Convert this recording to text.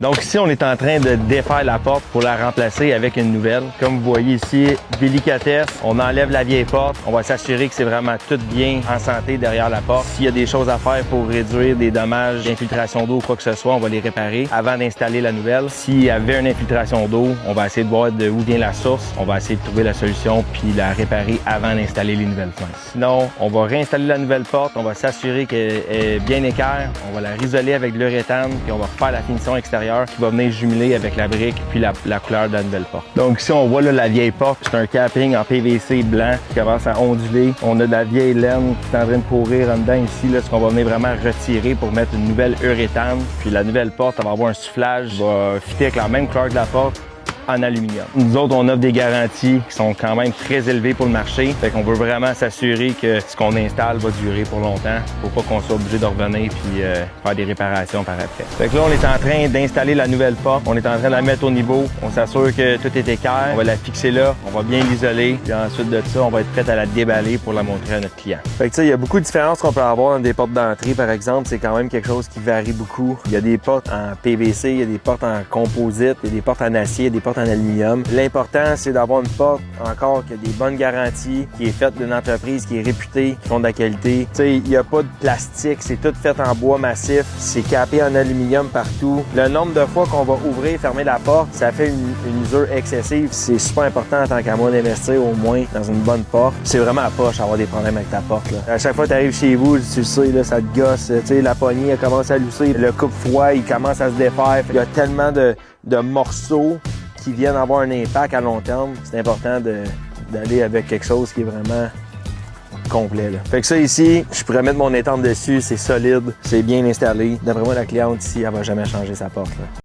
Donc ici, on est en train de défaire la porte pour la remplacer avec une nouvelle. Comme vous voyez ici, délicatesse, on enlève la vieille porte. On va s'assurer que c'est vraiment tout bien en santé derrière la porte. S'il y a des choses à faire pour réduire des dommages d'infiltration d'eau ou quoi que ce soit, on va les réparer avant d'installer la nouvelle. S'il y avait une infiltration d'eau, on va essayer de voir d'où vient la source. On va essayer de trouver la solution puis la réparer avant d'installer les nouvelles fenêtres. Sinon, on va réinstaller la nouvelle porte. On va s'assurer qu'elle est bien équerre. On va la risoler avec de l'uréthane puis on va refaire la finition extérieure qui va venir jumeler avec la brique puis la couleur de la nouvelle porte. Donc ici, on voit là, la vieille porte. C'est un capping en PVC blanc qui commence à onduler. On a de la vieille laine qui est en train de pourrir en dedans ici, là, ce qu'on va venir vraiment retirer pour mettre une nouvelle uréthane. Puis la nouvelle porte, elle va avoir un soufflage, va fitter avec la même couleur que la porte, en aluminium. Nous autres, on offre des garanties qui sont quand même très élevées pour le marché. Fait qu'on veut vraiment s'assurer que ce qu'on installe va durer pour longtemps pour pas qu'on soit obligé de revenir puis faire des réparations par après. Fait que là, on est en train d'installer la nouvelle porte. On est en train de la mettre au niveau. On s'assure que tout est équerre. On va la fixer là. On va bien l'isoler. Puis ensuite de ça, on va être prêt à la déballer pour la montrer à notre client. Fait que tu sais, il y a beaucoup de différences qu'on peut avoir dans des portes d'entrée, par exemple. C'est quand même quelque chose qui varie beaucoup. Il y a des portes en PVC, il y a des portes en composite, il y a des portes en acier, il y a des portes en aluminium. L'important, c'est d'avoir une porte encore qui a des bonnes garanties, qui est faite d'une entreprise qui est réputée, qui font de la qualité. Tu sais, il n'y a pas de plastique, c'est tout fait en bois massif, c'est capé en aluminium partout. Le nombre de fois qu'on va ouvrir et fermer la porte, ça fait une usure excessive. C'est super important en tant qu'à moi d'investir au moins dans une bonne porte. C'est vraiment à poche d'avoir des problèmes avec ta porte, là. À chaque fois que tu arrives chez vous, tu le sais, là, ça te gosse. Tu sais, la poignée, elle commence à lousser. Le coupe-froid, il commence à se défaire. Il y a tellement de morceaux qui viennent avoir un impact à long terme. C'est important d'aller avec quelque chose qui est vraiment complet, là. Fait que ça ici, je pourrais mettre mon étente dessus, c'est solide, c'est bien installé. D'après moi, la cliente ici, elle va jamais changer sa porte, là.